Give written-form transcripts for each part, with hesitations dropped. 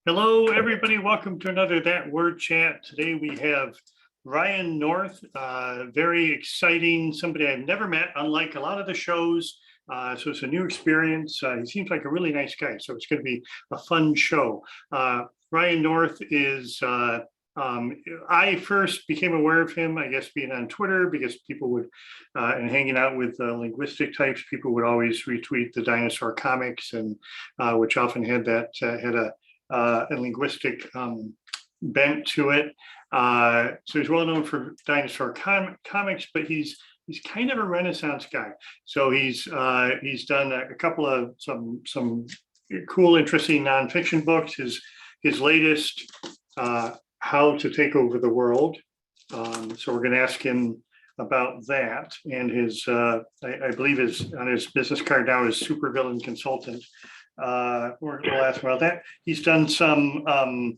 Hello, everybody. Welcome to another That Word Chat. Today we have Ryan North, very exciting, somebody I've never met, unlike a lot of the shows. So it's a new experience. He seems like a really nice guy, so it's going to be a fun show. Ryan North is, I first became aware of him, I guess, being on Twitter, because people would, and hanging out with linguistic types, people would always retweet the Dinosaur comics, and which often had a linguistic bent to it. So he's well known for Dinosaur comics, but he's kind of a Renaissance guy. So he's done a couple of some cool, interesting nonfiction books. His latest, How to Take Over the World. So we're going to ask him about that, and his I believe on his business card now is supervillain consultant. We'll ask about that. He's done some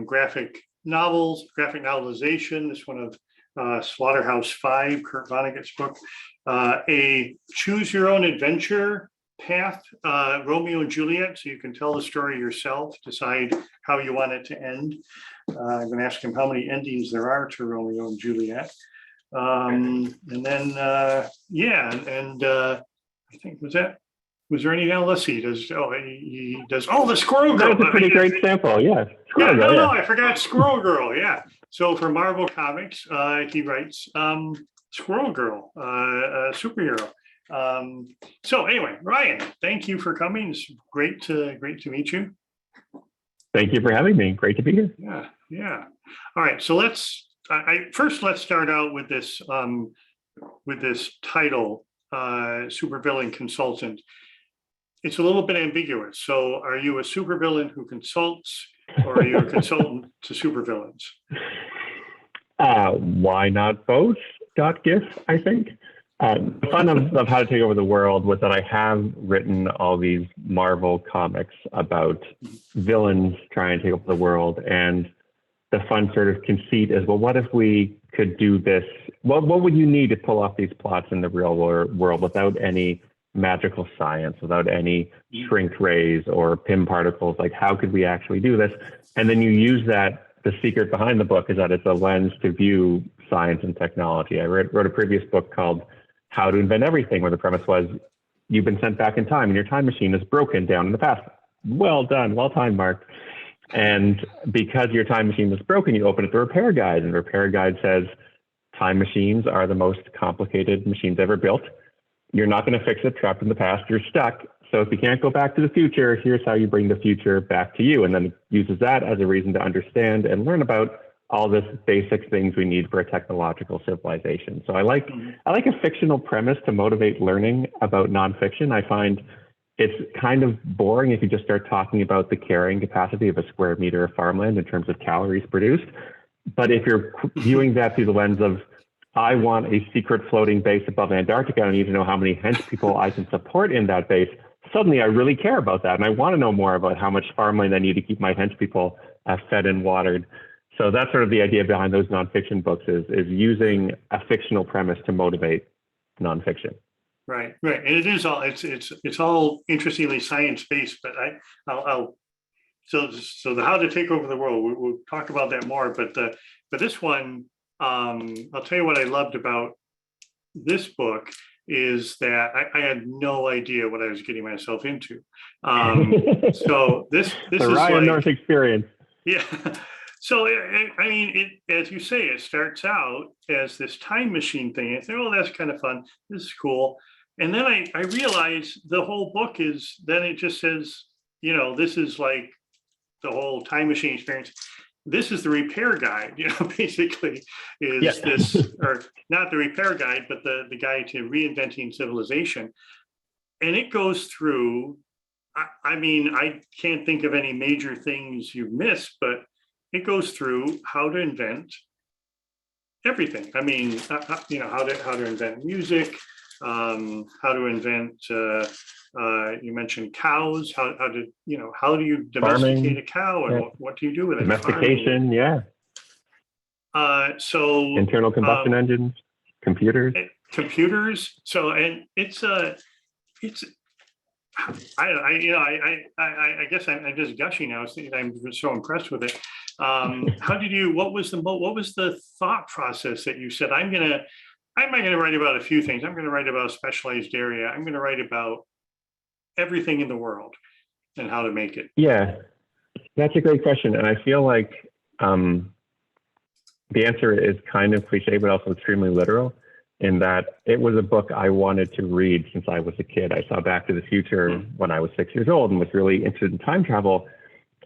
graphic novelization. This one of Slaughterhouse-Five, Kurt Vonnegut's book, a choose your own adventure path, Romeo and Juliet, so you can tell the story yourself, decide how you want it to end. I'm going to ask him how many endings there are to Romeo and Juliet. And then, I think was there anything else? Let's see. He does the Squirrel Girl. That was a pretty great sample. Yeah. I forgot Squirrel Girl. Yeah. So for Marvel Comics, he writes Squirrel Girl, superhero. So anyway, Ryan, thank you for coming. It's great to meet you. Thank you for having me. Great to be here. Yeah. All right. So let's start out with this title, supervillain consultant. It's a little bit ambiguous. So are you a supervillain who consults, or are you a consultant to supervillains? Why not both? .gif, I think. The fun of How to Take Over the World was that I have written all these Marvel comics about villains trying to take over the world. And the fun sort of conceit is, well, what if we could do this? What would you need to pull off these plots in the real world without any magical science, without any shrink rays or Pym particles? Like, how could we actually do this? And then you use that. The secret behind the book is that it's a lens to view science and technology. I wrote a previous book called How to Invent Everything, where the premise was you've been sent back in time and your time machine is broken down in the past. Well done, well timed, Mark. And because your time machine was broken, you open it to repair guide, and the repair guide says time machines are the most complicated machines ever built. You're not going to fix it, trapped in the past, you're stuck. So if you can't go back to the future, here's how you bring the future back to you. And then it uses that as a reason to understand and learn about all this basic things we need for a technological civilization. So I like a fictional premise to motivate learning about nonfiction. I find it's kind of boring if you just start talking about the carrying capacity of a square meter of farmland in terms of calories produced. But if you're viewing that through the lens of, I want a secret floating base above Antarctica, I need to know how many hench people I can support in that base, suddenly I really care about that. And I want to know more about how much farmland I need to keep my hench people fed and watered. So that's sort of the idea behind those nonfiction books is using a fictional premise to motivate nonfiction. Right. And it's all interestingly science-based, but so the How to Take Over the World, we'll talk about that more, but this one, I'll tell you what I loved about this book is that I had no idea what I was getting myself into. So this the is Ryan like, North experience. Yeah. So I mean, as you say, it starts out as this time machine thing. I think, oh, that's kind of fun. This is cool. And then I realized the whole book is, then it just says, this is like the whole time machine experience. This is the repair guide, basically is this, or not the repair guide, but the guide to reinventing civilization. And it goes through, I mean, I can't think of any major things you've missed, but it goes through how to invent everything. I mean, how to invent music, how to invent, you mentioned cows, how do you domesticate Farming, a cow, and what do you do with it? Domestication, farming. So internal combustion engines, computers. So, and it's I guess I'm just gushing now. I'm so impressed with it. What was the thought process that you said, I'm not gonna write about a few things. I'm gonna write about a specialized area. I'm gonna write about everything in the world and how to make it. Yeah, that's a great question. And I feel like the answer is kind of cliche, but also extremely literal, in that it was a book I wanted to read since I was a kid. I saw Back to the Future when I was 6 years old and was really interested in time travel.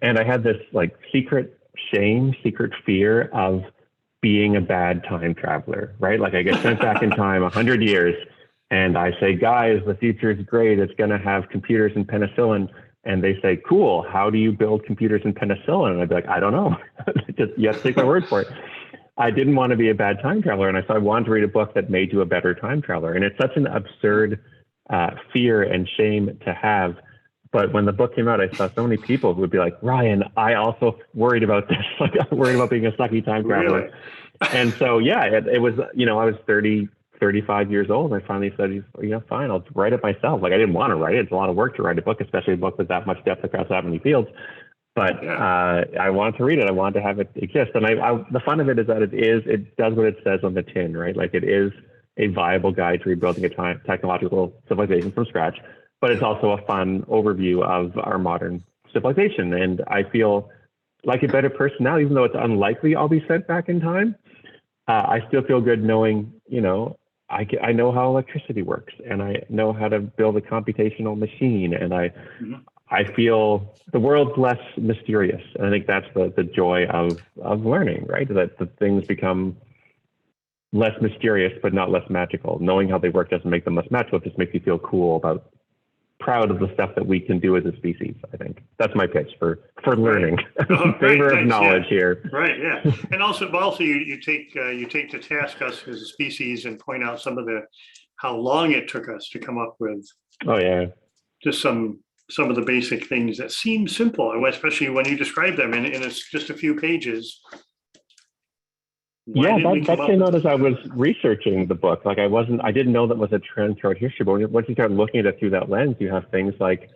And I had this like secret shame, secret fear of being a bad time traveler, right? Like I get sent back in time 100 years and I say, guys, the future is great. It's going to have computers and penicillin. And they say, cool, how do you build computers and penicillin? And I'd be like, I don't know. Just, you have to take my word for it. I didn't want to be a bad time traveler. And I wanted to read a book that made you a better time traveler. And it's such an absurd fear and shame to have. But when the book came out, I saw so many people who would be like, Ryan, I also worried about this. Like, I'm worried about being a sucky time traveler. Really? And so, yeah, it was, you know, I was 35 years old. And I finally said, you know, fine, I'll write it myself. Like I didn't want to write it. It's a lot of work to write a book, especially a book with that much depth across that many fields. But Yeah. I wanted to read it. I wanted to have it exist. And the fun of it is that it does what it says on the tin, right? Like it is a viable guide to rebuilding a technological civilization from scratch, but it's also a fun overview of our modern civilization. And I feel like a better person now, even though it's unlikely I'll be sent back in time. I still feel good knowing, you know, I know how electricity works and I know how to build a computational machine, and I feel the world's less mysterious. And I think that's the joy of learning, right? That the things become less mysterious, but not less magical. Knowing how they work doesn't make them less magical. It just makes you feel cool proud of the stuff that we can do as a species. I think that's my pitch for learning. Oh, Favor right, of knowledge yeah. here. Right. Yeah. And also you take to task us as a species and point out how long it took us to come up with. Oh yeah. Just some of the basic things that seem simple, especially when you describe them in it's just a few pages. Yeah, that came out as I was researching the book. Like I didn't know that was a trend throughout history, but once you start looking at it through that lens, you have things like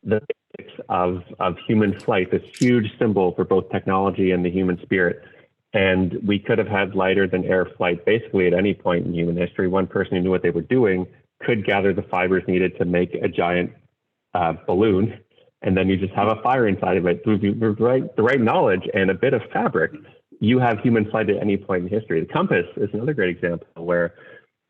the basics of human flight, this huge symbol for both technology and the human spirit. And we could have had lighter than air flight basically at any point in human history. One person who knew what they were doing could gather the fibers needed to make a giant balloon, and then you just have a fire inside of it. With the right knowledge and a bit of fabric, you have human flight at any point in history. The compass is another great example where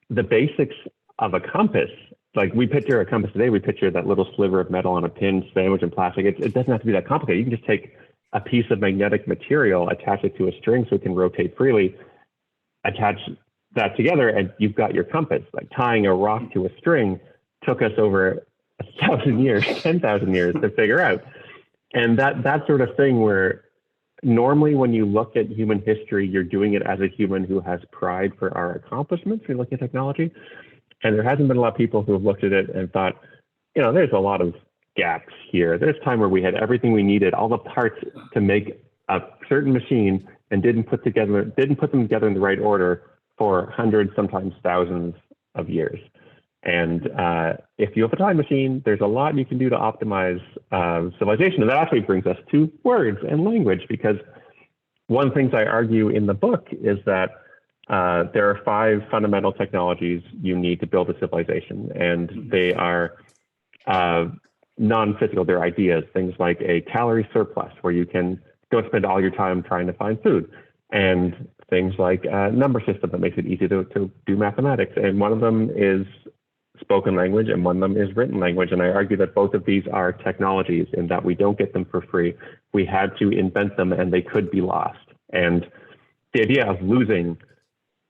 the basics of a compass, like we picture a compass today, we picture that little sliver of metal on a pin sandwich in plastic. It doesn't have to be that complicated. You can just take a piece of magnetic material, attach it to a string so it can rotate freely, attach that together, and you've got your compass. Like tying a rock to a string took us over 1,000 years, 10,000 years to figure out. And that sort of thing where normally when you look at human history, you're doing it as a human who has pride for our accomplishments. You're looking at technology. And there hasn't been a lot of people who have looked at it and thought, you know, there's a lot of gaps here. There's a time where we had everything we needed, all the parts to make a certain machine, and didn't put them together in the right order for hundreds, sometimes thousands of years. And if you have a time machine, there's a lot you can do to optimize civilization. And that actually brings us to words and language, because one of the things I argue in the book is that there are 5 fundamental technologies you need to build a civilization, and they are non-physical. They're ideas, things like a calorie surplus, where you don't spend all your time trying to find food, and things like a number system that makes it easy to do mathematics. And one of them is spoken language, and one of them is written language. And I argue that both of these are technologies in that we don't get them for free. We had to invent them, and they could be lost. And the idea of losing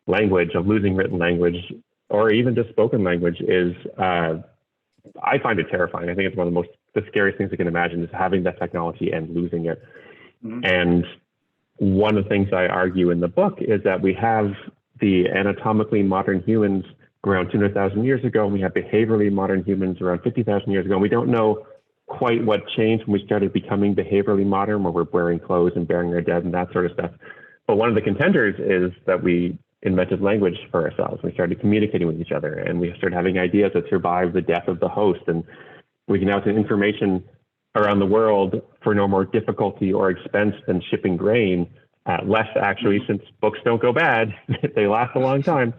language, of losing written language, or even just spoken language is, I find it terrifying. I think it's one of the scariest things you can imagine, is having that technology and losing it. Mm-hmm. And one of the things I argue in the book is that we have the anatomically modern humans around 200,000 years ago, and we have behaviorally modern humans around 50,000 years ago. And we don't know quite what changed when we started becoming behaviorally modern, where we're wearing clothes and burying our dead and that sort of stuff. But one of the contenders is that we invented language for ourselves. We started communicating with each other, and we started having ideas that survived the death of the host. And We can now send information around the world for no more difficulty or expense than shipping grain, less actually, since books don't go bad, they last a long time.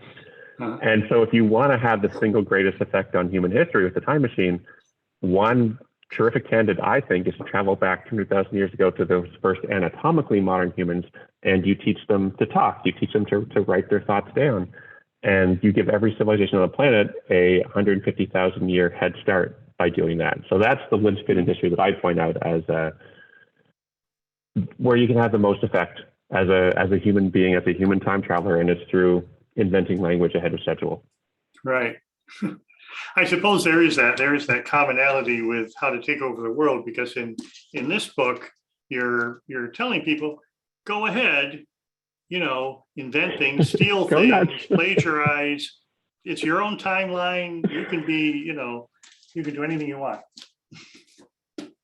And so if you want to have the single greatest effect on human history with the time machine, one terrific candidate, I think, is to travel back 200,000 years ago to those first anatomically modern humans, and you teach them to talk. You teach them to write their thoughts down. And you give every civilization on the planet a 150,000 year head start by doing that. So that's the linchpin industry that I point out as where you can have the most effect as a human being, as a human time traveler, and it's through inventing language ahead of schedule. Right. I suppose there is that commonality with how to take over the world, because in this book, you're telling people, go ahead, invent things, steal things, plagiarize. It's your own timeline. You can be, you can do anything you want.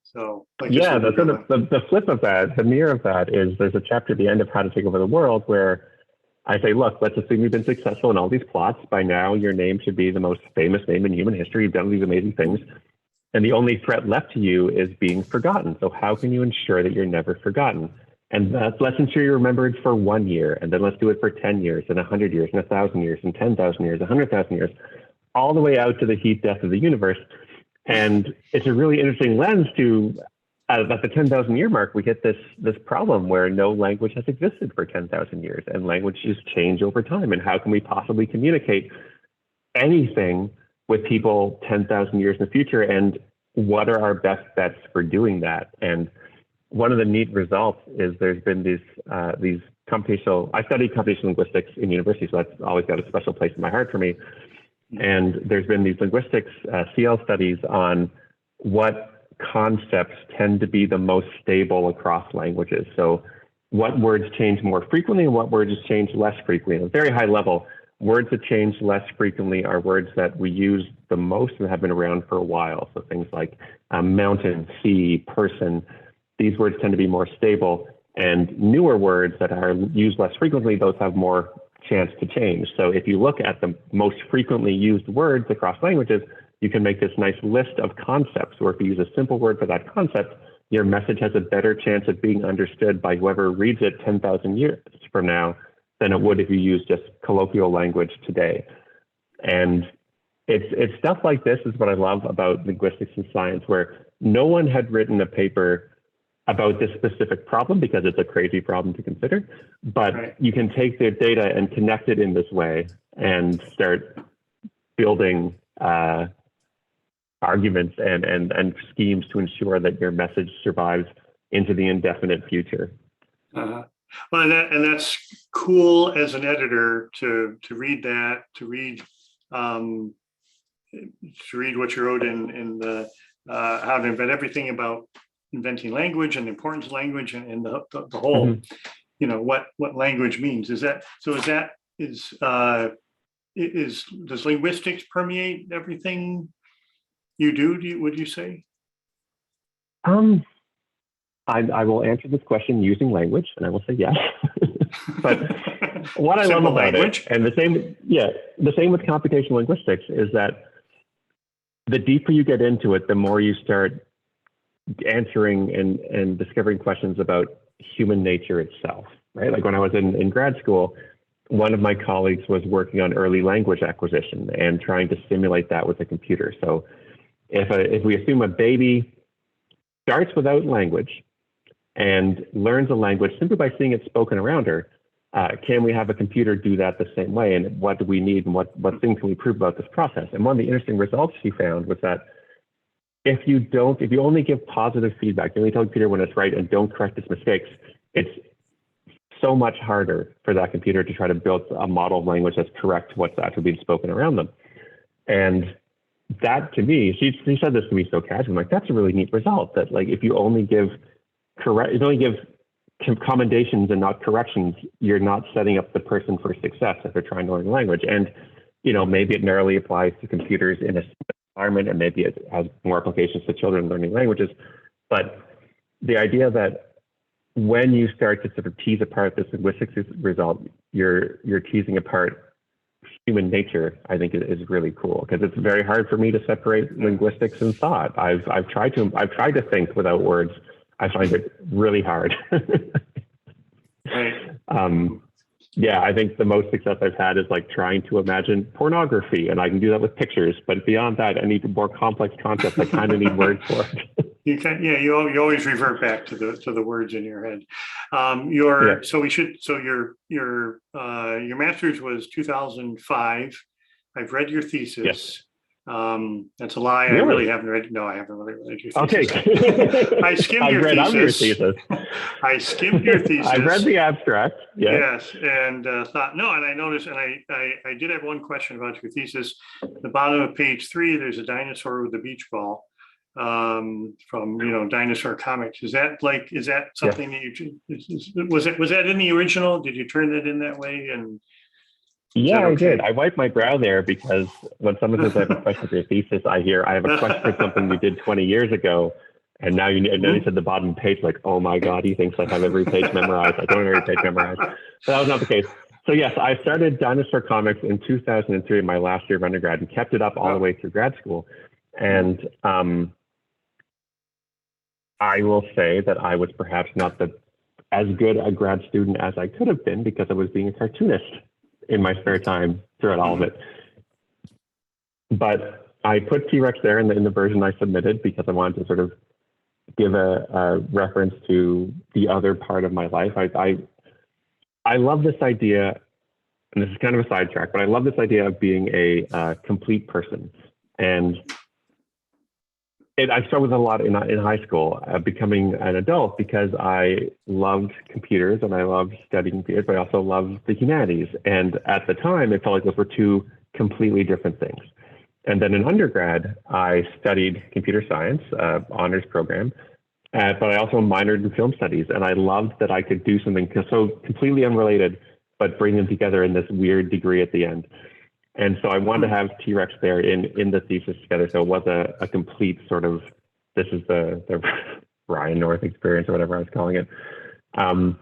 So like yeah, the flip of that, the mirror of that is there's a chapter at the end of How to Take Over the World where I say, look, let's assume you've been successful in all these plots. By now, your name should be the most famous name in human history. You've done these amazing things. And the only threat left to you is being forgotten. So how can you ensure that you're never forgotten? And let's ensure you're remembered for 1 year. And then let's do it for 10 years and 100 years and 1,000 years and 10,000 years, 100,000 years, all the way out to the heat death of the universe. And it's a really interesting lens to, at the 10,000 year mark, we get this problem where no language has existed for 10,000 years, and languages change over time. And how can we possibly communicate anything with people 10,000 years in the future? And what are our best bets for doing that? And one of the neat results is there's been these computational, I studied computational linguistics in university, so that's always got a special place in my heart for me. And there's been these linguistics CL studies on what concepts tend to be the most stable across languages. So what words change more frequently and what words change less frequently. At a very high level, words that change less frequently are words that we use the most and have been around for a while. So things like mountain, sea, person, these words tend to be more stable. And newer words that are used less frequently, those have more chance to change. So if you look at the most frequently used words across languages, you can make this nice list of concepts, or if you use a simple word for that concept, your message has a better chance of being understood by whoever reads it 10,000 years from now than it would if you use just colloquial language today. And it's stuff like this is what I love about linguistics and science, where no one had written a paper about this specific problem because it's a crazy problem to consider, but you can take the data and connect it in this way and start building arguments and schemes to ensure that your message survives into the indefinite future. Well, and that's cool as an editor to read that, to read what you wrote in the How to Invent Everything about inventing language and the importance of language and the whole, what language means. Does linguistics permeate everything you do? Would you say? I will answer this question using language, and I will say yes. But what I love about language, and the same with computational linguistics, is that the deeper you get into it, the more you start answering and discovering questions about human nature itself, right? Like when I was in grad school, one of my colleagues was working on early language acquisition and trying to simulate that with a computer. So if we assume a baby starts without language and learns a language simply by seeing it spoken around her, can we have a computer do that the same way? And what do we need and what things can we prove about this process? And one of the interesting results she found was that if you only give positive feedback, you only tell the computer when it's right and don't correct its mistakes, it's so much harder for that computer to try to build a model of language that's correct to what's actually being spoken around them. And that, to me, she said this to me so casually, I'm like, that's a really neat result, that like if you only give commendations and not corrections, you're not setting up the person for success if they're trying to learn the language. And maybe it narrowly applies to computers in a environment, and maybe it has more applications to children learning languages. But the idea that when you start to sort of tease apart this linguistics result, you're teasing apart human nature, I think is really cool, because it's very hard for me to separate linguistics and thought. I've tried to think without words. I find it really hard. Right. Yeah, I think the most success I've had is like trying to imagine pornography, and I can do that with pictures. But beyond that, any more complex concepts, I kind of need words for it. You can, yeah, you always revert back to the words in your head. Yeah. So your master's was 2005. I've read your thesis. Yes. That's a lie. Really? I really haven't read. No, I haven't really read your thesis. Okay. I skimmed your thesis. I skimmed your thesis. I read the abstract. Yeah. Yes, and thought no, and I noticed, and I did have one question about your thesis. At the bottom of page 3, there's a dinosaur with a beach ball from Dinosaur comics. Is that something that you was that in the original? Did you turn that in that way? And yeah, I did. I wiped my brow there because when someone says I have a question for your thesis, I hear I have a question for something you did 20 years ago. And now you said the bottom page, like, oh my God, he thinks I have every page memorized. I don't have every page memorized. But that was not the case. So yes, I started Dinosaur Comics in 2003, my last year of undergrad, and kept it up all the way through grad school. And I will say that I was perhaps not as good a grad student as I could have been, because I was being a cartoonist in my spare time throughout all of it. But I put T-Rex there in the version I submitted, because I wanted to sort of give a reference to the other part of my life. I love this idea, and this is kind of a sidetrack, but I love this idea of being a complete person. And I struggled with a lot in high school, becoming an adult, because I loved computers and I loved studying computers, but I also loved the humanities. And at the time, it felt like those were two completely different things. And then in undergrad, I studied computer science, honors program, but I also minored in film studies. And I loved that I could do something so completely unrelated, but bring them together in this weird degree at the end. And so I wanted to have T-Rex there in the thesis together. So it was a complete sort of, this is the Ryan North experience, or whatever I was calling it. So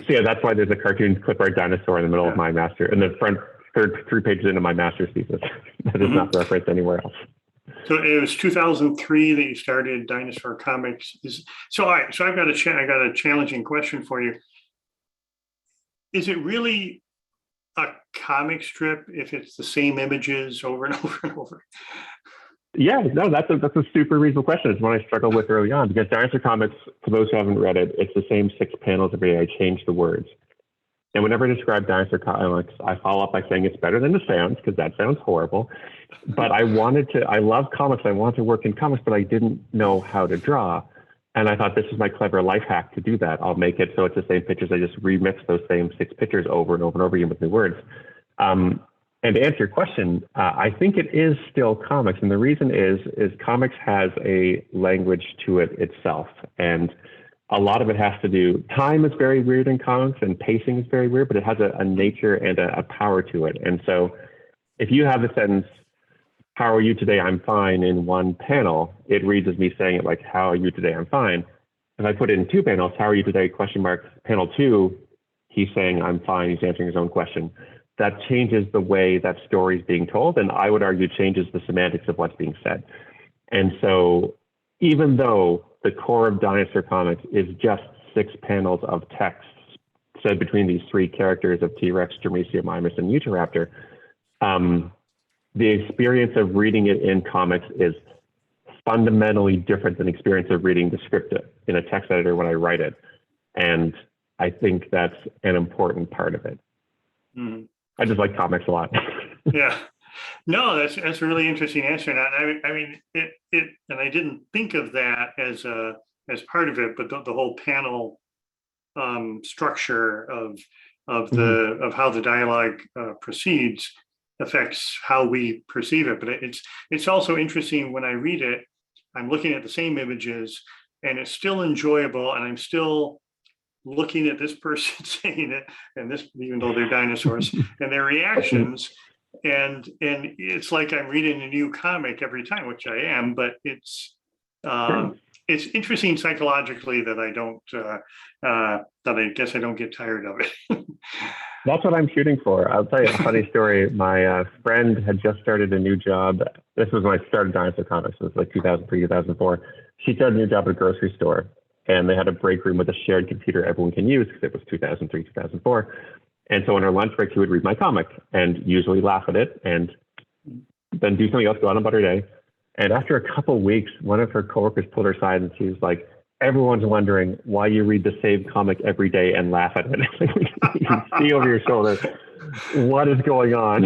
yeah, that's why there's a cartoon clip art dinosaur in the middle of my master, in the front 3 pages into my master's thesis. That is not referenced anywhere else. So it was 2003 that you started Dinosaur Comics. So I've got a challenging question for you. Is it really a comic strip if it's the same images over and over and over? Yeah, no, that's a super reasonable question. It's one I struggled with early on, because Dinosaur Comics, for those who haven't read it, it's the same 6 panels every day. I change the words. And whenever I describe Dinosaur Comics, I follow up by saying it's better than it sounds, because that sounds horrible. But I love comics. I wanted to work in comics, but I didn't know how to draw. And I thought, this is my clever life hack to do that. I'll make it so it's the same pictures. I just remix those same 6 pictures over and over and over again with new words. And to answer your question, I think it is still comics. And the reason is comics has a language to it itself. And a lot of it has to do, time is very weird in comics, and pacing is very weird, but it has a nature and a power to it. And so if you have the sentence, how are you today? I'm fine, in one panel, it reads as me saying it like, how are you today? I'm fine. If I put it in 2 panels, how are you today? Question mark, panel 2, he's saying I'm fine. He's answering his own question. That changes the way that story is being told. And I would argue changes the semantics of what's being said. And so even though the core of Dinosaur Comics is just 6 panels of text said between these 3 characters of T-Rex, Germesia, Mimus, and Utahraptor, the experience of reading it in comics is fundamentally different than the experience of reading the script in a text editor when I write it. And I think that's an important part of it. I just like comics a lot. Yeah. No, that's a really interesting answer. And I mean, it, and I didn't think of that as part of it, but the whole panel structure of how the dialogue proceeds affects how we perceive it. But it's also interesting when I read it, I'm looking at the same images, and it's still enjoyable, and I'm still looking at this person saying it, and this, even though they're dinosaurs, and their reactions. And it's like I'm reading a new comic every time, which I am, but it's interesting psychologically that I don't, that I guess I don't get tired of it. That's what I'm shooting for. I'll tell you a funny story. My friend had just started a new job. This was when I started Dinosaur Comics. It was like 2003, 2004. She started a new job at a grocery store, and they had a break room with a shared computer everyone can use because it was 2003, 2004. And so on her lunch break, she would read my comic and usually laugh at it and then do something else, go on about her day. And after a couple of weeks, one of her coworkers pulled her aside and she was like, everyone's wondering why you read the same comic every day and laugh at it. You can see over your shoulder, what is going on?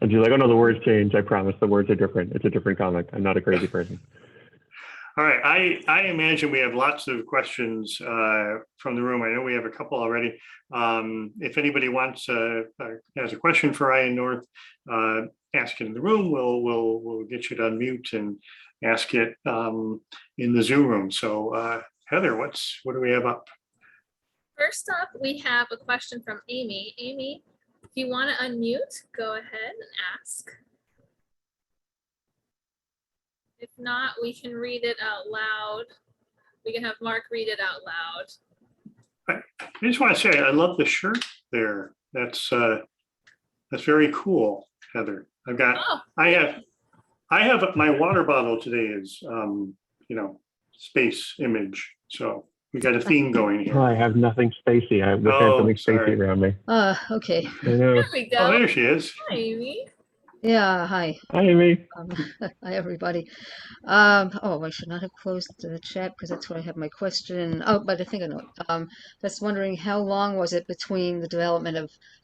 And she's like, oh no, the words change. I promise the words are different. It's a different comic. I'm not a crazy person. All right, I imagine we have lots of questions from the room. I know we have a couple already. If anybody wants has a question for Ryan North, ask it in the room. We'll get you to unmute and ask it in the Zoom room. So Heather, what do we have up? First up, we have a question from Amy. Amy, if you want to unmute, go ahead and ask. If not, we can read it out loud. We can have Mark read it out loud. I just want to say I love the shirt there. That's very cool, Heather. I have my water bottle today is space image. So we got a theme going here. Oh, I have nothing spacey. I wish I had something spacey around me. Okay. I know. There we go. Oh, there she is. Hi, Amy. Yeah, hi. Hi, Amy. Hi, everybody. Oh, I should not have closed the chat because that's where I have my question. Oh, but I think I know it. Just wondering how long was it between the development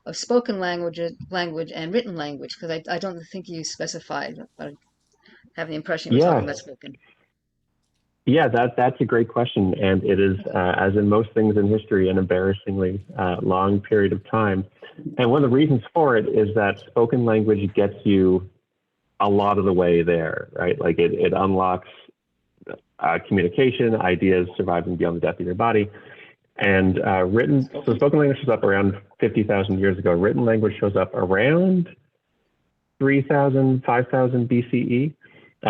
of spoken language and written language? Because I don't think you specified, but I have the impression you were talking about spoken. Yeah, that's a great question. And it is, as in most things in history, an embarrassingly long period of time. And one of the reasons for it is that spoken language gets you a lot of the way there, right? Like it unlocks communication, ideas surviving beyond the death of your body. And so spoken language shows up around 50,000 years ago. Written language shows up around 3,000, 5,000 BCE,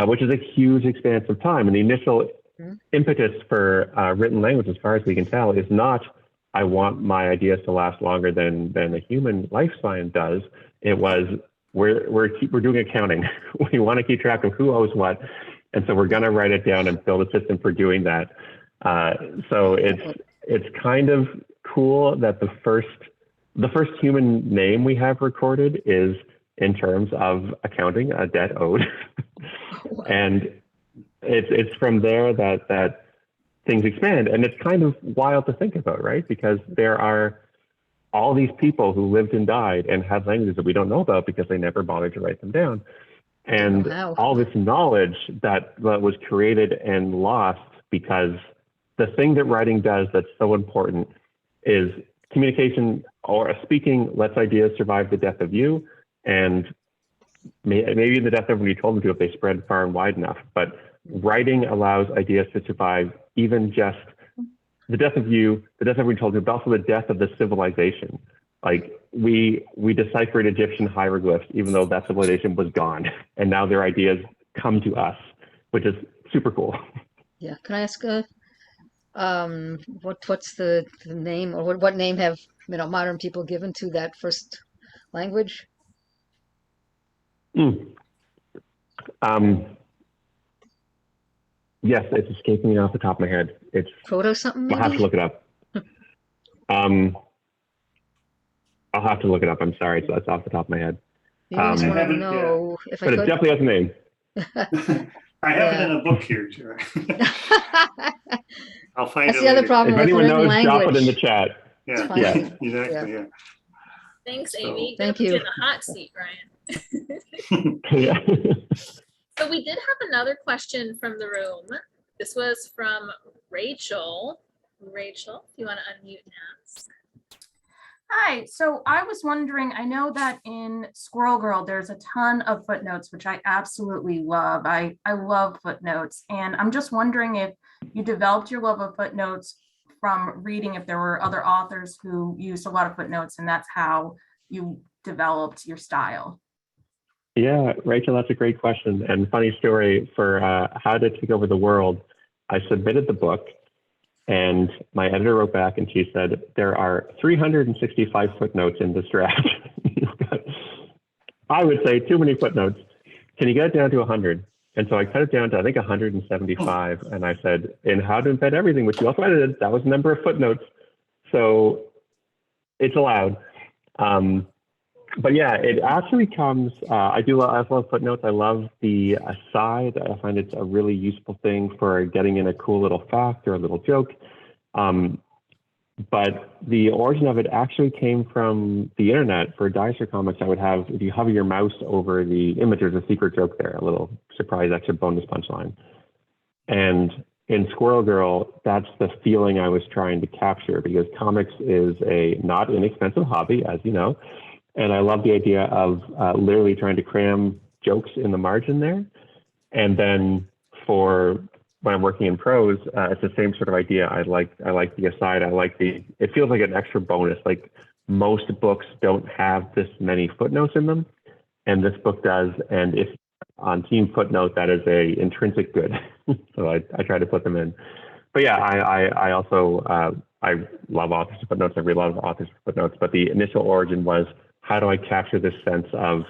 which is a huge expanse of time. And the initial impetus for written language, as far as we can tell, is not I want my ideas to last longer than a human lifespan does. It was we're doing accounting. We want to keep track of who owes what, and so we're going to write it down and build a system for doing that. So it's kind of cool that the first human name we have recorded is in terms of accounting, a debt owed, and it's from there that things expand. And it's kind of wild to think about, right? Because there are all these people who lived and died and had languages that we don't know about because they never bothered to write them down. And all this knowledge that was created and lost because the thing that writing does that's so important is communication, or speaking lets ideas survive the death of you, and maybe the death of when you told them to if they spread far and wide enough. But writing allows ideas to survive even just the death of you, the death of when you told them, but also the death of the civilization. Like we deciphered Egyptian hieroglyphs, even though that civilization was gone, and now their ideas come to us, which is super cool. Yeah, can I ask what's the name, or what name have modern people given to that first language? Yes, it's escaping me off the top of my head. It's Proto something, maybe? I'll have to look it up. I'll have to look it up. I'm sorry, so that's off the top of my head. I just want to know if I could. But it definitely has a name. I have it in a book here too. I'll find That's it the other later. problem If with anyone written knows, language. drop it in the chat. Yeah, fine. exactly. Yeah. Thanks, Amy. Thank Gonna put you. in the hot seat, Ryan. Yeah. So we did have another question from the room. This was from Rachel. Rachel, if you want to unmute and ask. Hi, so I was wondering, I know that in Squirrel Girl, there's a ton of footnotes, which I absolutely love. I love footnotes. And I'm just wondering if you developed your love of footnotes from reading, if there were other authors who used a lot of footnotes, and that's how you developed your style. Yeah, Rachel, that's a great question. And funny story for How to Take Over the World, I submitted the book And my editor wrote back and she said, there are 365 footnotes in this draft. I would say too many footnotes. Can you get it down to 100? And so I cut it down to, I think, 175. And I said, in How to Embed Everything, which you also edited, that was the number of footnotes. So it's allowed. But yeah, it actually comes, I love footnotes. I love the aside. I find it's a really useful thing for getting in a cool little fact or a little joke. But the origin of it actually came from the internet. For Dinosaur comics, I would have, if you hover your mouse over the image, there's a secret joke there, a little surprise extra bonus punchline. And in Squirrel Girl, that's the feeling I was trying to capture, because comics is a not inexpensive hobby, as you know. And I love the idea of literally trying to cram jokes in the margin there. And then for when I'm working in prose, it's the same sort of idea. I like the aside. It feels like an extra bonus. Like most books don't have this many footnotes in them, and this book does. And if on Team Footnote, that is a intrinsic good. So I try to put them in. But yeah, I also I love authors of footnotes. I read a lot of authors of footnotes. But the initial origin was, how do I capture this sense of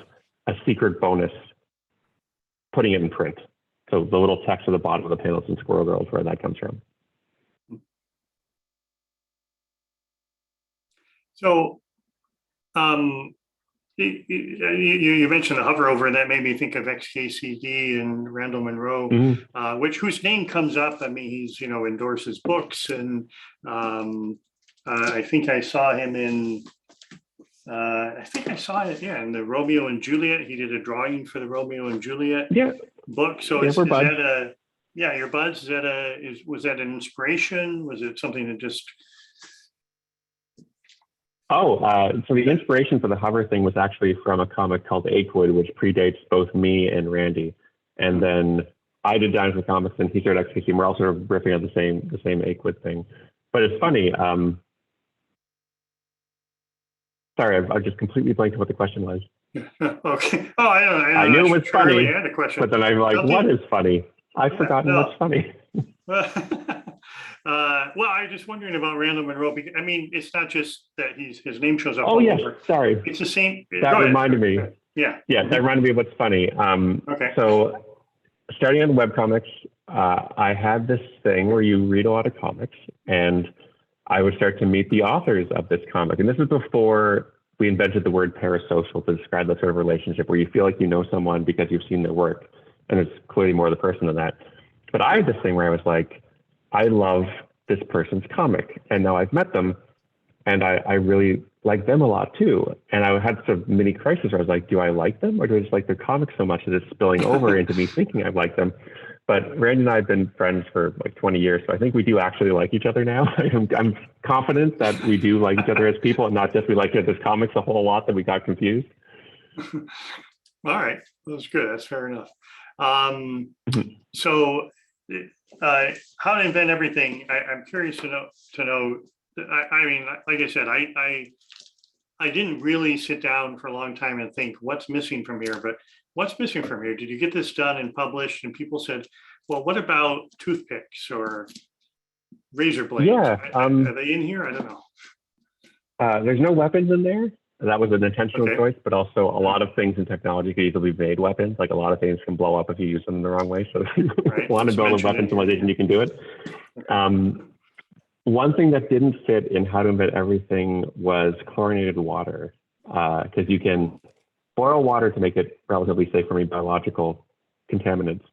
a secret bonus, putting it in print? So the little text at the bottom of the panels in Squirrel Girl is where that comes from. So you mentioned the hover over, and that made me think of XKCD and Randall Munroe, whose name comes up. I mean, he's, endorses books, and I think I saw him in, in the Romeo and Juliet. He did a drawing for the Romeo and Juliet book. So is that your buds? Was that an inspiration? Was it something that just? So the inspiration for the hover thing was actually from a comic called Achewood, which predates both me and Randy. And then I did Dinosaur Comics and he started XKC. We're all sort of riffing on the same Achewood thing. But it's funny. Sorry, I've just completely blanked what the question was. Okay. Oh, I don't know. I knew it was funny, had a question. But then I'm like, what is funny? I've forgotten what's funny. Well, I'm just wondering about Randall Munroe. Because, I mean, it's not just that his name shows up. Oh, yes. Sorry. It's the same. That reminded me. Yeah. Yeah, that reminded me of what's funny. Okay. So starting on webcomics, I had this thing where you read a lot of comics, and I would start to meet the authors of this comic. And this is before we invented the word parasocial to describe that sort of relationship where you feel like you know someone because you've seen their work. And it's clearly more the person than that. But I had this thing where I was like, I love this person's comic. And now I've met them and I really like them a lot too. And I had some mini crisis where I was like, do I like them or do I just like their comics so much that it's spilling over into me thinking I like them? But Randy and I have been friends for like 20 years. So I think we do actually like each other now. I'm confident that we do like each other as people and not just we like each other's comics a whole lot that we got confused. All right. That's good. That's fair enough. So how to invent everything. I'm curious to know. I mean, like I said, I didn't really sit down for a long time and think what's missing from here, but what's missing from here? Did you get this done and published? And people said, well, what about toothpicks or razor blades? Yeah. Are they in here? I don't know. There's no weapons in there. That was an intentional choice, but also a lot of things in technology could easily be made weapons. Like a lot of things can blow up if you use them the wrong way. So if you want to build a weapon civilization, you can do it. One thing that didn't fit in How to Embed Everything was chlorinated water, because you can boil water to make it relatively safe from any biological contaminants.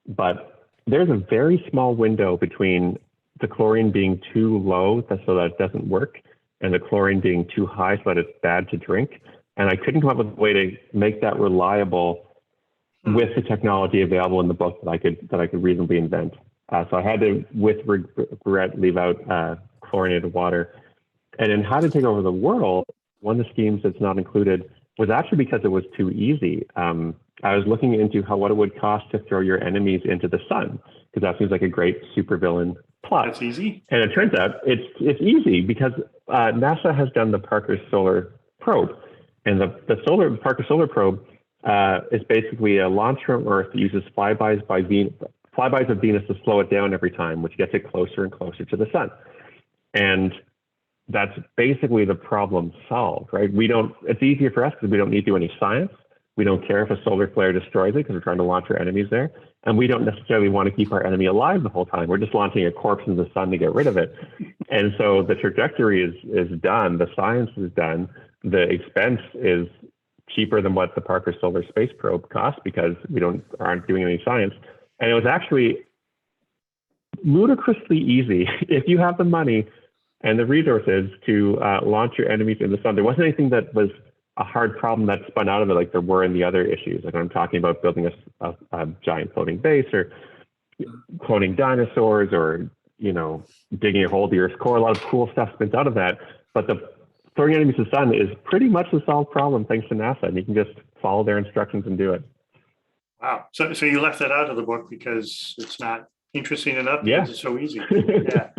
But there's a very small window between the chlorine being too low so that it doesn't work and the chlorine being too high so that it's bad to drink. And I couldn't come up with a way to make that reliable with the technology available in the book that I could reasonably invent. So I had to, with regret, leave out chlorinated water. And in How to Take Over the World, one of the schemes that's not included was actually because it was too easy. I was looking into what it would cost to throw your enemies into the sun, because that seems like a great supervillain plot. That's easy. And it turns out it's easy because NASA has done the Parker Solar Probe, and the Parker Solar Probe is basically a launch from Earth that uses flybys by flybys of Venus to slow it down every time, which gets it closer and closer to the sun. And that's basically the problem solved, right? It's easier for us because we don't need to do any science. We don't care if a solar flare destroys it because we're trying to launch our enemies there. And we don't necessarily want to keep our enemy alive the whole time. We're just launching a corpse into the sun to get rid of it. And so the trajectory is done. The science is done. The expense is cheaper than what the Parker Solar Space Probe costs because we aren't doing any science. And it was actually ludicrously easy if you have the money and the resources to launch your enemies in the sun. There wasn't anything that was a hard problem that spun out of it like there were in the other issues. Like I'm talking about building a giant floating base or cloning dinosaurs or, digging a hole to the Earth's core. A lot of cool stuff spins out of that. But the throwing enemies to the sun is pretty much the solved problem thanks to NASA. And you can just follow their instructions and do it. Wow. So you left that out of the book because it's not interesting enough Yeah. because it's so easy. Yeah.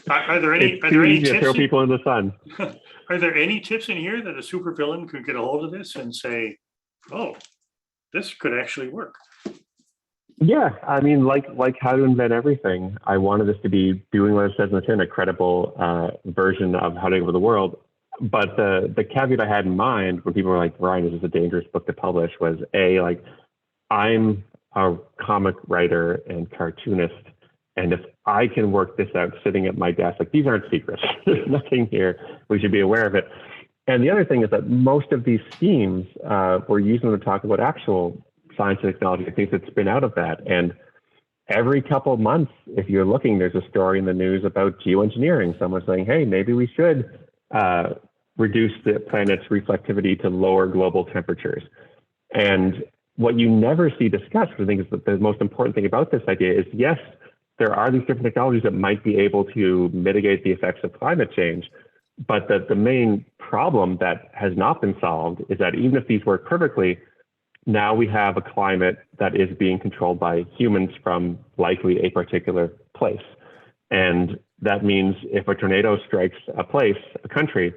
Are there any easy to tips? throw people in the sun. Are there any tips in here that a supervillain could get a hold of this and say, "Oh, this could actually work"? Yeah, I mean, like How to Invent Everything, I wanted this to be doing what it says in the tin, a credible version of How to Take Over the World. But the caveat I had in mind when people were like, "Ryan, is this a dangerous book to publish?" was I'm a comic writer and cartoonist. And if I can work this out sitting at my desk, these aren't secrets. There's nothing here. We should be aware of it. And the other thing is that most of these schemes, we're using them to talk about actual science and technology and things that spin out of that. And every couple of months, if you're looking, there's a story in the news about geoengineering. Someone's saying, hey, maybe we should reduce the planet's reflectivity to lower global temperatures. And what you never see discussed, I think is the most important thing about this idea is, yes, there are these different technologies that might be able to mitigate the effects of climate change. But the main problem that has not been solved is that even if these work perfectly, now we have a climate that is being controlled by humans from likely a particular place. And that means if a tornado strikes a place, a country,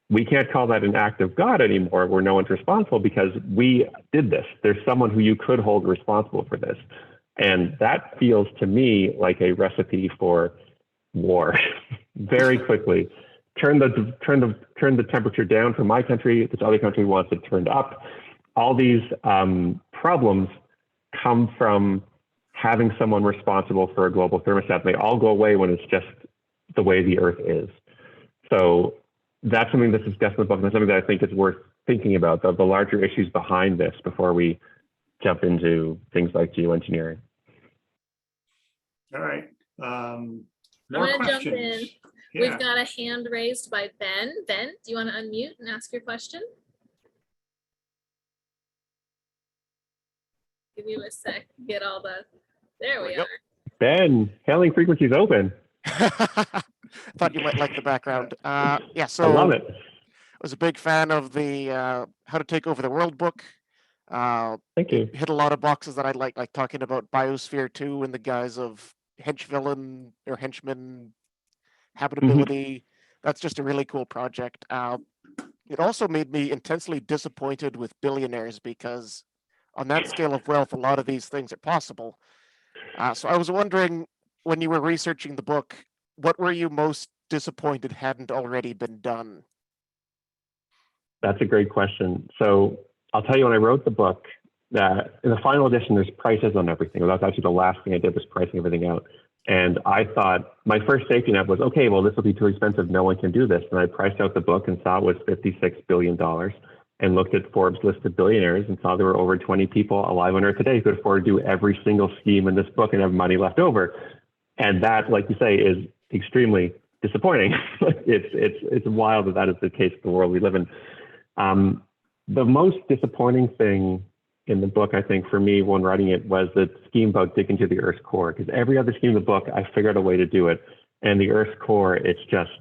we can't call that an act of God anymore where no one's responsible because we did this. There's someone who you could hold responsible for this. And that feels to me like a recipe for war. Very quickly, turn the temperature down for my country. This other country wants it turned up. All these problems come from having someone responsible for a global thermostat. They all go away when it's just the way the Earth is. So that's something that's discussed in the book. That's something that I think is worth thinking about, the larger issues behind this before we jump into things like geoengineering. All right. I'm More gonna questions. jump in. Yeah. We've got a hand raised by Ben. Ben, do you want to unmute and ask your question? Give you a sec. Get all the. There we are. Ben, hailing frequencies open. Thought you might like the background. Yeah, so I love it. I was a big fan of the How to Take Over the World book. Thank you. Hit a lot of boxes that I like talking about Biosphere 2 in the guise of henchvillain or henchman habitability. That's just a really cool project. It also made me intensely disappointed with billionaires because on that scale of wealth, a lot of these things are possible. So I was wondering, when you were researching the book, what were you most disappointed hadn't already been done? That's a great question. So I'll tell you, when I wrote the book, that in the final edition, there's prices on everything. That's actually the last thing I did, was pricing everything out. And I thought my first safety net was, okay, well, this will be too expensive. No one can do this. And I priced out the book and saw it was $56 billion and looked at Forbes' list of billionaires and saw there were over 20 people alive on Earth today who could afford to do every single scheme in this book and have money left over. And that, like you say, is extremely disappointing. It's wild that is the case in the world we live in. The most disappointing thing in the book, I think, for me when writing it, was the scheme about digging to the Earth's core. Because every other scheme in the book, I figured out a way to do it. And the Earth's core, it's just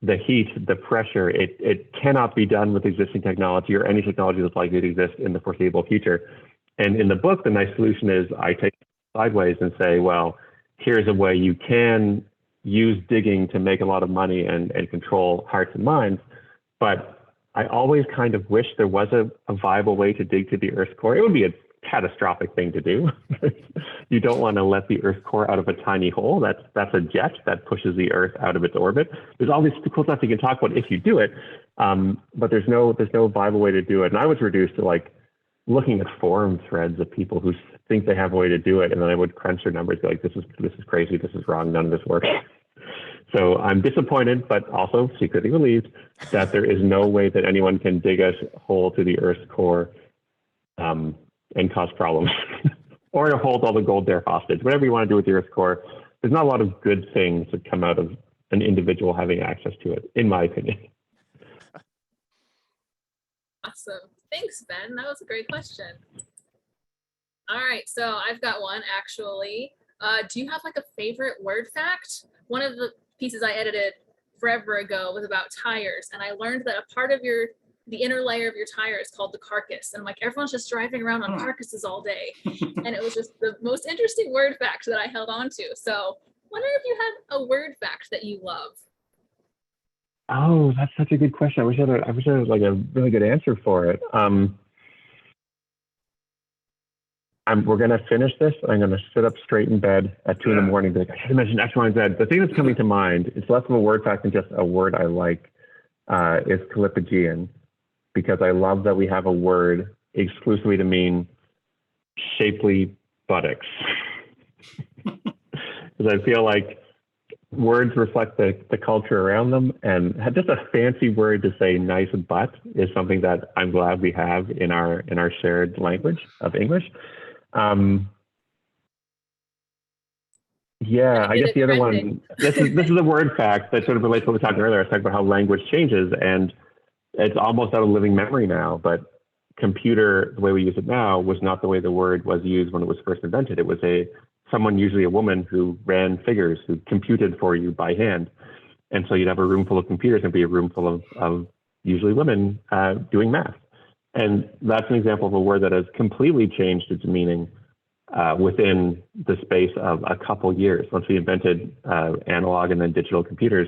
the heat, the pressure. It cannot be done with existing technology or any technology that's likely to exist in the foreseeable future. And in the book, the nice solution is I take it sideways and say, well, here's a way you can use digging to make a lot of money and control hearts and minds. But I always kind of wish there was a viable way to dig to the Earth's core. It would be a catastrophic thing to do. You don't want to let the Earth's core out of a tiny hole. That's a jet that pushes the Earth out of its orbit. There's all this cool stuff you can talk about if you do it, but there's no viable way to do it. And I was reduced to like looking at forum threads of people who think they have a way to do it, and then I would crunch their numbers, be like, this is crazy, this is wrong, none of this works. So I'm disappointed, but also secretly relieved that there is no way that anyone can dig a hole to the Earth's core and cause problems, or to hold all the gold there hostage. Whatever you want to do with the Earth's core, there's not a lot of good things that come out of an individual having access to it, in my opinion. Awesome. Thanks, Ben. That was a great question. All right, so I've got one actually. Do you have like a favorite word fact? One of the pieces I edited forever ago was about tires, and I learned that a part of the inner layer of your tire is called the carcass. And I'm like, everyone's just driving around on carcasses all day. And it was just the most interesting word fact that I held on to. So wonder if you had a word fact that you love. Oh, that's such a good question. I wish I had like a really good answer for it. We're going to finish this. I'm going to sit up straight in bed at 2 in the morning. Be like, I should have mentioned X, Y, and Z. The thing that's coming to mind, it's less of a word fact than just a word I like, is callipygian, because I love that we have a word exclusively to mean shapely buttocks. Because I feel like words reflect the culture around them, and just a fancy word to say nice butt is something that I'm glad we have in our shared language of English. Yeah, I guess the other one, this is a word fact that sort of relates to what we were talking earlier. I was talking about how language changes, and it's almost out of living memory now, but computer, the way we use it now, was not the way the word was used when it was first invented. It was someone, usually a woman, who ran figures, who computed for you by hand. And so you'd have a room full of computers and be a room full of usually women doing math. And that's an example of a word that has completely changed its meaning within the space of a couple years. Once we invented analog and then digital computers,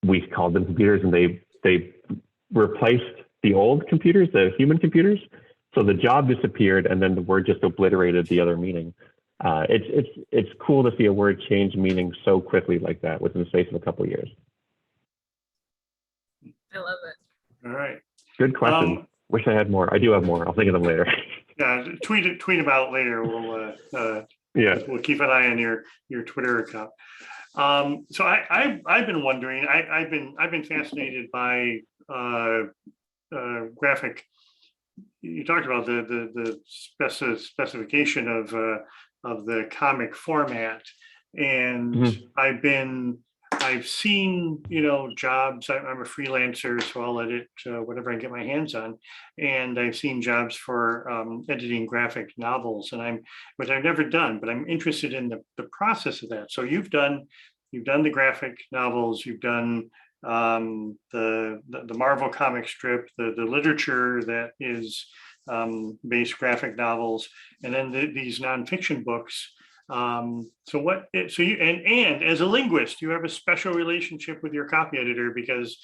we called them computers, and they replaced the old computers, the human computers. So the job disappeared, and then the word just obliterated the other meaning. It's cool to see a word change meaning so quickly like that within the space of a couple of years. I love it. All right. Good question. Wish I had more. I do have more. I'll think of them later. Yeah, tweet them out later. We'll keep an eye on your Twitter account. So I've been wondering. I've been fascinated by graphic. You talked about the specification of the comic format, and I've seen, jobs. I'm a freelancer, so I'll edit whatever I get my hands on, and I've seen jobs for editing graphic novels, which I've never done, but I'm interested in the process of that. So you've done the graphic novels, you've done the Marvel comic strip, the literature that is based graphic novels, and then these nonfiction books. So you as a linguist, you have a special relationship with your copy editor because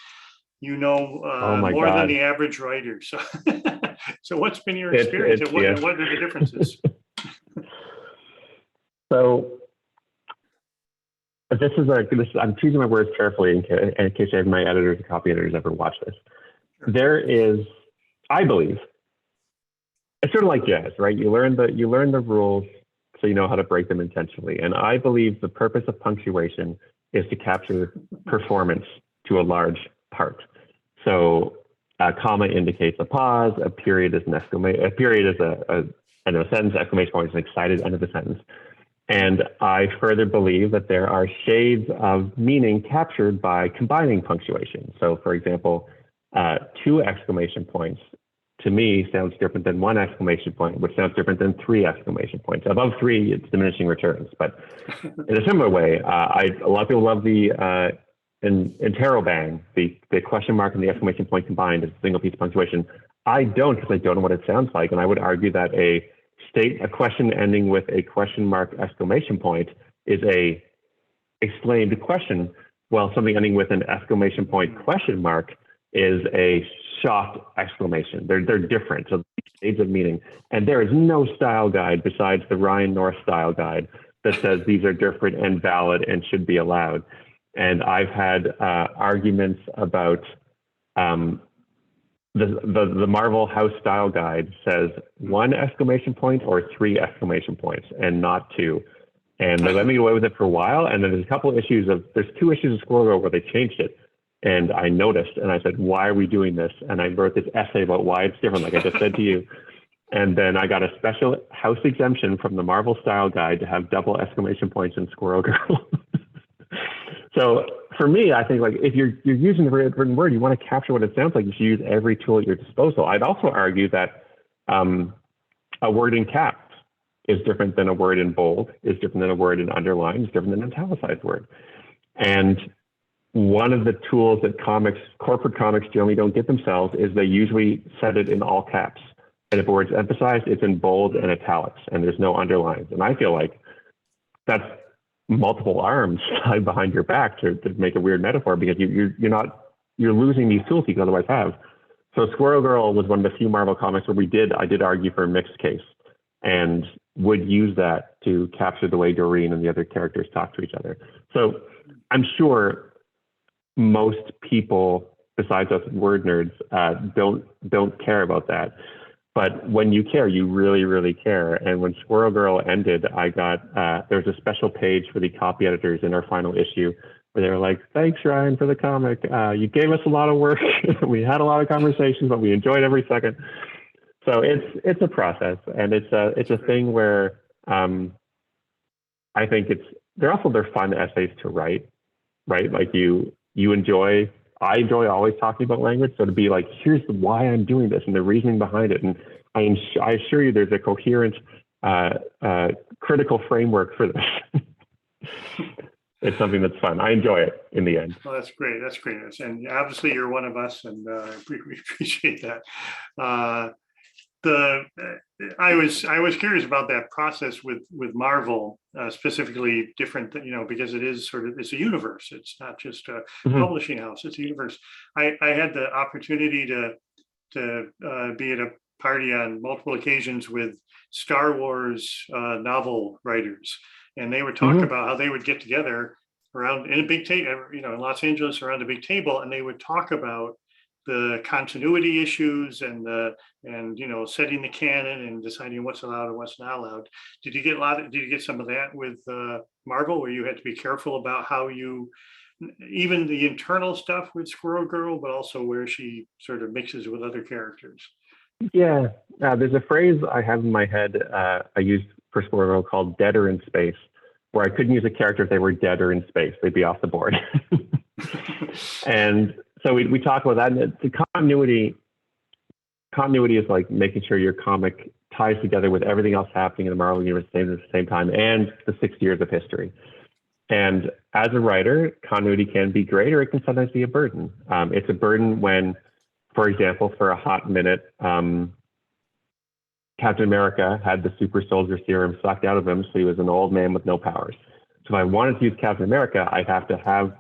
more than the average writer. So so what's been your experience, and what are the differences? So I'm choosing my words carefully in case I have my editors and copy editors ever watch this. There is, I believe, it's sort of like jazz, right? You learn the rules so you know how to break them intentionally. And I believe the purpose of punctuation is to capture performance to a large part. So a comma indicates a pause, a period is an exclamation, a period is a sentence, exclamation point is an excited end of the sentence. And I further believe that there are shades of meaning captured by combining punctuation. So for example, 2 exclamation points to me sounds different than 1 exclamation point, which sounds different than 3 exclamation points. Above 3, it's diminishing returns. But in a similar way, a lot of people love the interrobang, the question mark and the exclamation point combined as a single piece of punctuation. I don't, because I don't know what it sounds like. And I would argue that a question ending with a question mark exclamation point is a exclaimed question, while something ending with an exclamation point question mark is a shocked exclamation. They're different. So shades of meaning. And there is no style guide besides the Ryan North style guide that says these are different and valid and should be allowed. And I've had arguments about the Marvel House style guide says 1 exclamation point or 3 exclamation points and not 2. And they let me get away with it for a while. And then there's there's 2 issues of Squirrel Girl where they changed it. And I noticed, and I said, why are we doing this? And I wrote this essay about why it's different, like I just said to you. And then I got a special house exemption from the Marvel style guide to have double exclamation points in Squirrel Girl. So for me, I think like if you're using the written word, you want to capture what it sounds like, you should use every tool at your disposal. I'd also argue that a word in caps is different than a word in bold, is different than a word in underline, is different than an italicized word. And one of the tools that corporate comics generally don't get themselves is they usually set it in all caps. And if a word's emphasized, it's in bold and italics, and there's no underlines. And I feel like that's multiple arms tied behind your back to make a weird metaphor, because you're losing these tools you could otherwise have. So Squirrel Girl was one of the few Marvel comics where I did argue for a mixed case and would use that to capture the way Doreen and the other characters talk to each other. So I'm sure most people besides us word nerds don't care about that. But when you care, you really, really care. And when Squirrel Girl ended, I got, there was a special page for the copy editors in our final issue where they were like, thanks, Ryan, for the comic. You gave us a lot of work. We had a lot of conversations, but we enjoyed every second. So it's a process, and it's a thing where I think they're fun essays to write, right? Like I enjoy always talking about language. So to be like, here's why I'm doing this and the reasoning behind it. And I assure you there's a coherent, critical framework for this. It's something that's fun. I enjoy it in the end. Well, that's great. That's great. And obviously you're one of us, and we appreciate that. I was curious about that process with Marvel, specifically different, because it's a universe. It's not just a publishing house. It's a universe. I had the opportunity to be at a party on multiple occasions with Star Wars novel writers, and they would talk about how they would get together around in a big table, in Los Angeles around a big table, and they would talk about the continuity issues and setting the canon and deciding what's allowed and what's not allowed. Did you get some of that with Marvel, where you had to be careful about how even the internal stuff with Squirrel Girl, but also where she sort of mixes with other characters? Yeah, there's a phrase I have in my head I used for Squirrel Girl called "dead or in space," where I couldn't use a character if they were dead or in space; they'd be off the board. And so we talk about that. And the continuity is like making sure your comic ties together with everything else happening in the Marvel universe at the same time, and the 6 years of history. And as a writer, continuity can be great, or it can sometimes be a burden. It's a burden when, for example, for a hot minute, Captain America had the super soldier serum sucked out of him, so he was an old man with no powers. So if I wanted to use Captain America, I'd have to have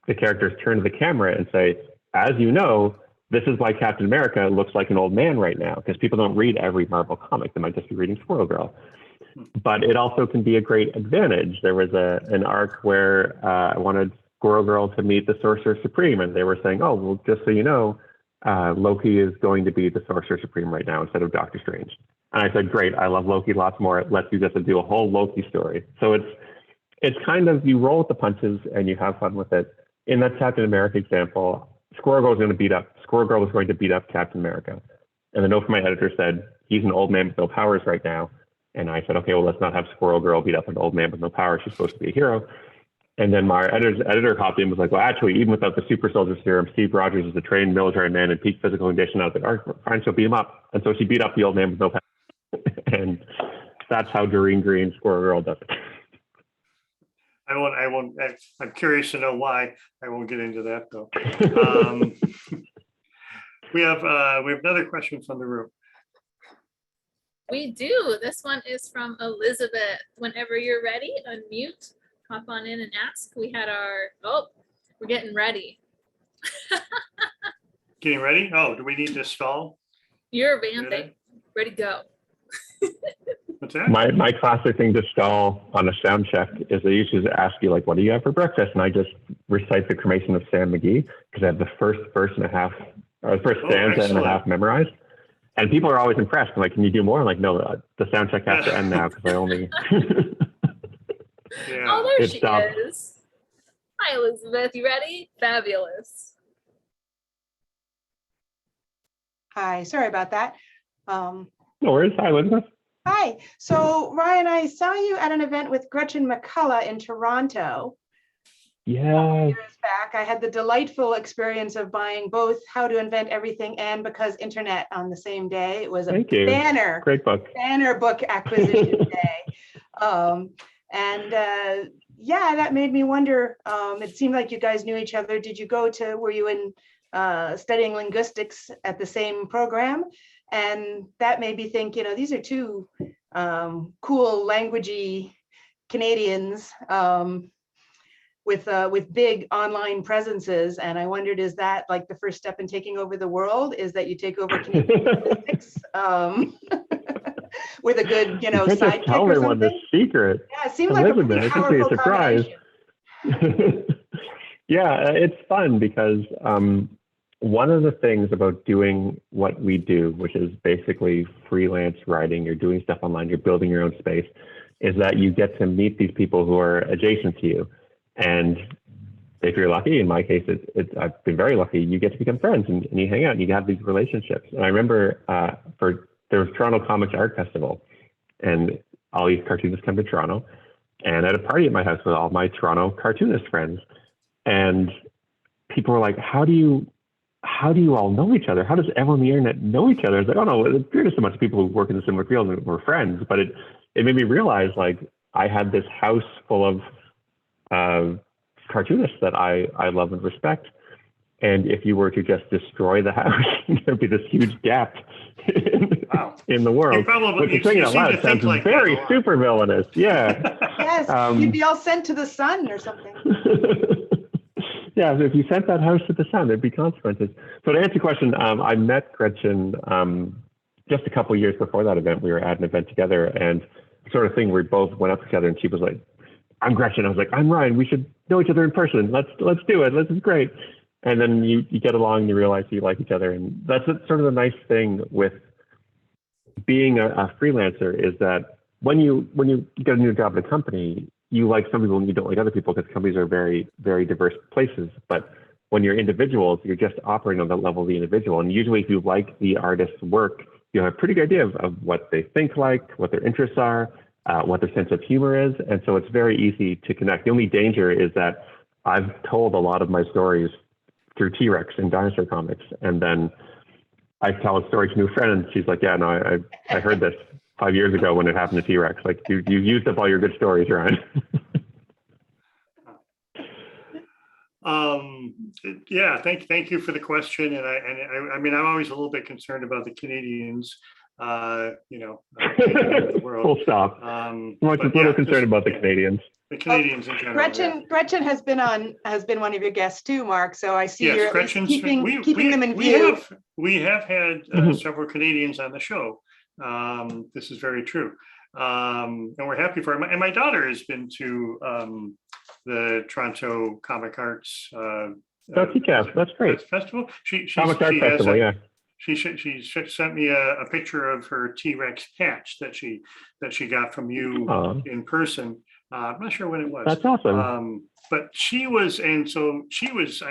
the characters turn to the camera and say, as you know, this is why Captain America looks like an old man right now, because people don't read every Marvel comic. They might just be reading Squirrel Girl. But it also can be a great advantage. There was an arc where I wanted Squirrel Girl to meet the Sorcerer Supreme, and they were saying, oh, well, just so you know, Loki is going to be the Sorcerer Supreme right now instead of Doctor Strange. And I said, great, I love Loki lots more. Let's do this and do a whole Loki story. So it's kind of, you roll with the punches and you have fun with it. In that Captain America example, Squirrel Girl was going to beat up Captain America. And the note from my editor said, he's an old man with no powers right now. And I said, okay, well, let's not have Squirrel Girl beat up an old man with no powers. She's supposed to be a hero. And then my editor hopped in and was like, well, actually, even without the super soldier serum, Steve Rogers is a trained military man in peak physical condition. I was like, all right, fine, so beat him up. And so she beat up the old man with no powers. And that's how Doreen Green Squirrel Girl does it. I'm curious to know why. I won't get into that though. We have another question from the room. We do. This one is from Elizabeth. Whenever you're ready, unmute, hop on in and ask. We had we're getting ready. Getting ready? Oh, do we need to stall? You're vamping. Ready, go. What's that? My classic thing to stall on a sound check is they usually ask you like, "What do you have for breakfast?" And I just recite the cremation of Sam McGee because I have the first verse and a half, or the first stanza and a half memorized. And people are always impressed. I'm like, "Can you do more?" I'm like, "No, the sound check has to end now because I only." Yeah. Oh, there It she stopped. is. Hi, Elizabeth. You ready? Fabulous. Hi, sorry about that. No worries. Hi, Elizabeth. Hi, so Ryan, I saw you at an event with Gretchen McCullough in Toronto Yeah. years back. I had the delightful experience of buying both How to Invent Everything and Because Internet on the same day. It was a Thank you. banner Great book. book acquisition day. Yeah, that made me wonder. It seemed like you guys knew each other. Did you were you in studying linguistics at the same program? And that made me think, these are two cool languagey Canadians with big online presences. And I wondered, is that like the first step in taking over the world? Is that you take over Canadian linguistics with a good, You can't just sidekick tell or everyone this something? secret. Yeah, it seemed like a Elizabeth, pretty it should be a powerful surprise. combination. Yeah, it's fun because one of the things about doing what we do, which is basically freelance writing, you're doing stuff online, you're building your own space, is that you get to meet these people who are adjacent to you. And if you're lucky, in my case, I've been very lucky, you get to become friends and you hang out and you have these relationships. And I remember there was Toronto Comics Art Festival, and all these cartoonists come to Toronto. And I had a party at my house with all my Toronto cartoonist friends. And people were like, how do you all know each other? How does everyone on the internet know each other? I was like, oh no, there's just a bunch of people who work in a similar field and we're friends. But it made me realize like I had this house full of cartoonists that I love and respect. And if you were to just destroy the house, there'd be this huge gap in the world. But saying it out loud, it sounds like very super villainous. Yeah. Yes, you'd be all sent to the sun or something. Yeah, if you sent that house to the sun, there'd be consequences. So to answer your question, I met Gretchen just a couple of years before that event. We were at an event together, and sort of thing, we both went up together, and she was like, "I'm Gretchen." I was like, "I'm Ryan. We should know each other in person. Let's do it. This is great." And then you get along, and you realize you like each other, and that's sort of the nice thing with being a freelancer is that when you get a new job at a company, you like some people and you don't like other people because companies are very, very diverse places. But when you're individuals, you're just operating on the level of the individual. And usually if you like the artist's work, you have a pretty good idea of what they think like, what their interests are, what their sense of humor is. And so it's very easy to connect. The only danger is that I've told a lot of my stories through T-Rex and Dinosaur comics. And then I tell a story to a new friend and she's like, yeah, no, I heard this 5 years ago when it happened to T-Rex. Like you used up all your good stories, Ryan. Yeah, thank you for the question. And I mean, I'm always a little bit concerned about the Canadians, the world. Full stop. I'm a little concerned about the Canadians. The Canadians in general. Gretchen has been one of your guests too, Mark. So I see you're keeping them in view. We have had several Canadians on the show. This is very true. And we're happy for him. And my daughter has been to the Toronto Comic Arts that's great. Festival. Comic Art Festival, yeah. She sent me a picture of her T-Rex patch that she got from you in person. I'm not sure when it was. That's awesome. But I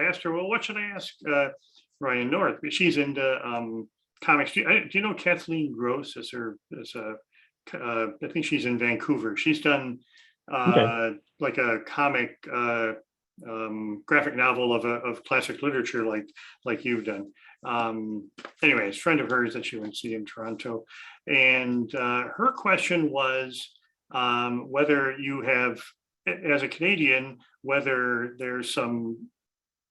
asked her, well, what should I ask Ryan North? She's into comics. Do you know Kathleen Gross I think she's in Vancouver. She's done like a comic graphic novel of classic literature like you've done. Anyway, it's a friend of hers that she went to see in Toronto. And her question was whether you have, as a Canadian, whether there's some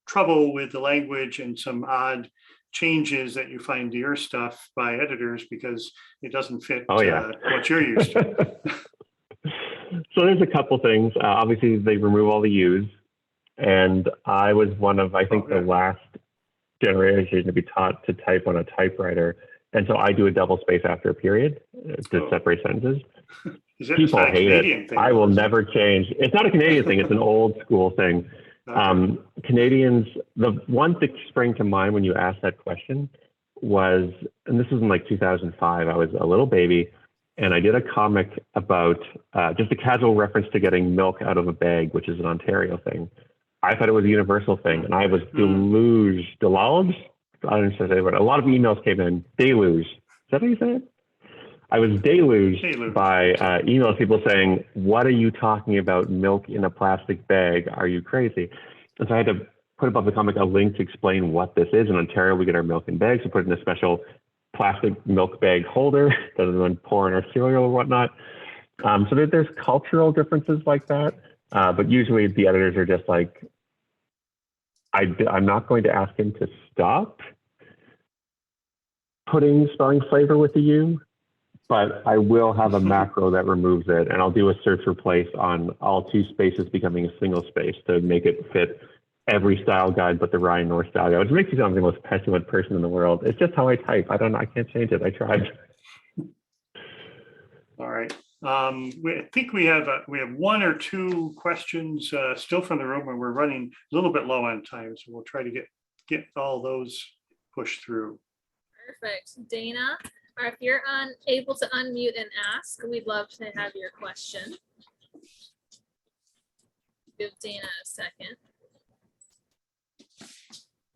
trouble with the language and some odd changes that you find to your stuff by editors because it doesn't fit what you're used to. So there's a couple things. Obviously, they remove all the U's. And I was one of, I think, the last generation to be taught to type on a typewriter. And so I do a double space after a period to separate sentences. People hate it. I will never change. It's not a Canadian thing. It's an old school thing. Okay. Canadians, the one that sprang to mind when you asked that question was, and this was in like 2005, I was a little baby, and I did a comic about just a casual reference to getting milk out of a bag, which is an Ontario thing. I thought it was a universal thing, and I was deluged. I don't know say what. A lot of emails came in. Deluge. Is that how you say it? I was deluged by emails, people saying, "What are you talking about? Milk in a plastic bag? Are you crazy?" And so I had to put above the comic a link to explain what this is. In Ontario, we get our milk in bags. We put it in a special plastic milk bag holder rather than pour in our cereal or whatnot. So there's cultural differences like that. But usually the editors are just like, I'm not going to ask him to stop putting spelling flavor with the U, but I will have a macro that removes it, and I'll do a search replace on all two spaces becoming a single space to make it fit every style guide but the Ryan North style guide, which makes me sound like the most petulant person in the world. It's just how I type. I can't change it. I tried. All right. I think we have one or two questions still from the room, and we're running a little bit low on time, so we'll try to get all those pushed through. Perfect. Dana, or if you're unable to unmute and ask, we'd love to have your question. Give Dana a second.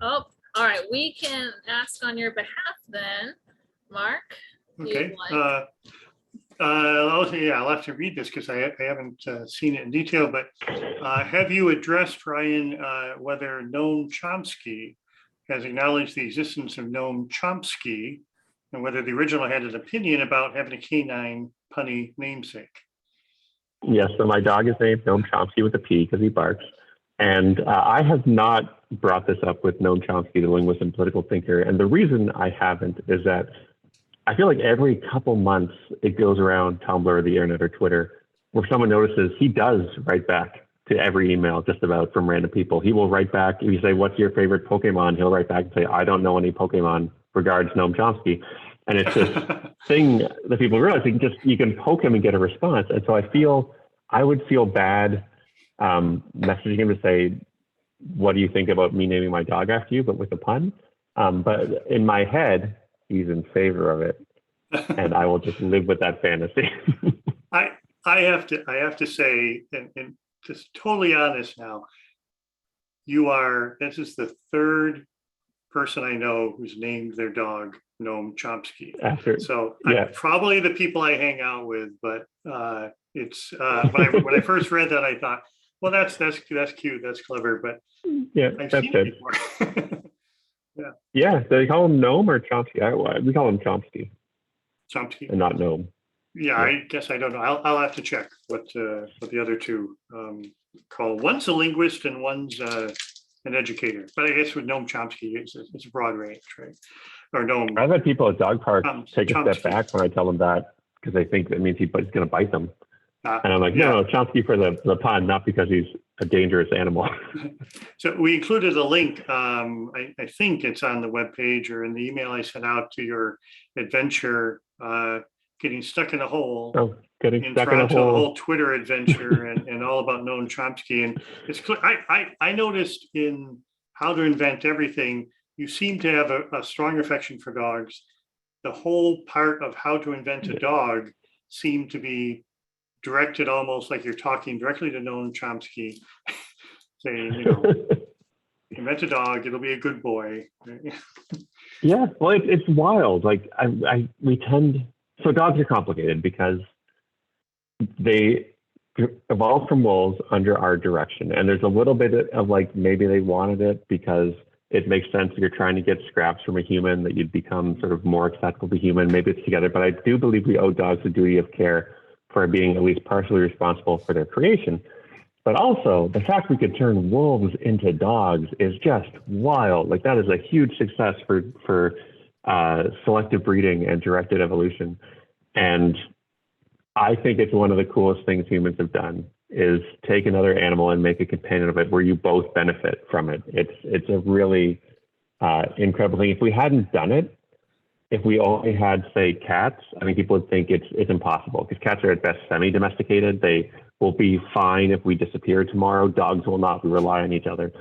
Oh, all right. We can ask on your behalf then, Mark. Okay. I'll have to read this because I haven't seen it in detail, but have you addressed, Ryan, whether Noam Chomsky has acknowledged the existence of Noam Chomsky and whether the original had an opinion about having a canine punny namesake? Yes, so my dog is named Noam Chomsky with a P because he barks. And I have not brought this up with Noam Chomsky, the linguist and political thinker. And the reason I haven't is that I feel like every couple months it goes around Tumblr or the internet or Twitter where someone notices he does write back to every email just about from random people. He will write back. If you say, "What's your favorite Pokemon?" He'll write back and say, "I don't know any Pokemon. Regards, Noam Chomsky." And it's this thing that people realize you can poke him and get a response. And so I would feel bad messaging him to say, "What do you think about me naming my dog after you?" but with a pun. But in my head, he's in favor of it, and I will just live with that fantasy. I have to say, and just totally honest now, this is the third person I know who's named their dog Noam Chomsky. Probably the people I hang out with, but it's when I first read that, I thought, well, that's cute, that's clever, but yeah, I've that's seen it. it before. Yeah. Do they call him Gnome or Chomsky? We call him Chomsky. Chomsky. And not Gnome. Yeah, I guess I don't know. I'll have to check what the other two call. One's a linguist and one's an educator. But I guess with Noam Chomsky, it's a broad range, right? Or Noam. I've had people at dog parks take a step back when I tell them that because they think that means he's going to bite them. And I'm like, no, Chomsky for the pun, not because he's a dangerous animal. So we included a link. I think it's on the webpage or in the email I sent out to your adventure, getting stuck in a hole. Oh, getting in stuck in a Toronto, hole. A whole Twitter adventure and all about Noam Chomsky. And it's clear. I noticed in How to Invent Everything, you seem to have a strong affection for dogs. The whole part of How to Invent a Dog seemed to be directed almost like you're talking directly to Noam Chomsky, saying, invent a dog, it'll be a good boy. Yeah, well, it's wild. Like so dogs are complicated because they evolved from wolves under our direction. And there's a little bit of like, maybe they wanted it because it makes sense if you're trying to get scraps from a human that you'd become sort of more acceptable to human. Maybe it's together, but I do believe we owe dogs a duty of care for being at least partially responsible for their creation. But also the fact we could turn wolves into dogs is just wild. Like that is a huge success for selective breeding and directed evolution. And I think it's one of the coolest things humans have done is take another animal and make a companion of it where you both benefit from it. It's a really incredible thing. If we hadn't done it, if we only had, say, cats, I mean, people would think it's impossible because cats are at best semi-domesticated. They will be fine if we disappear tomorrow. Dogs will not. We rely on each other.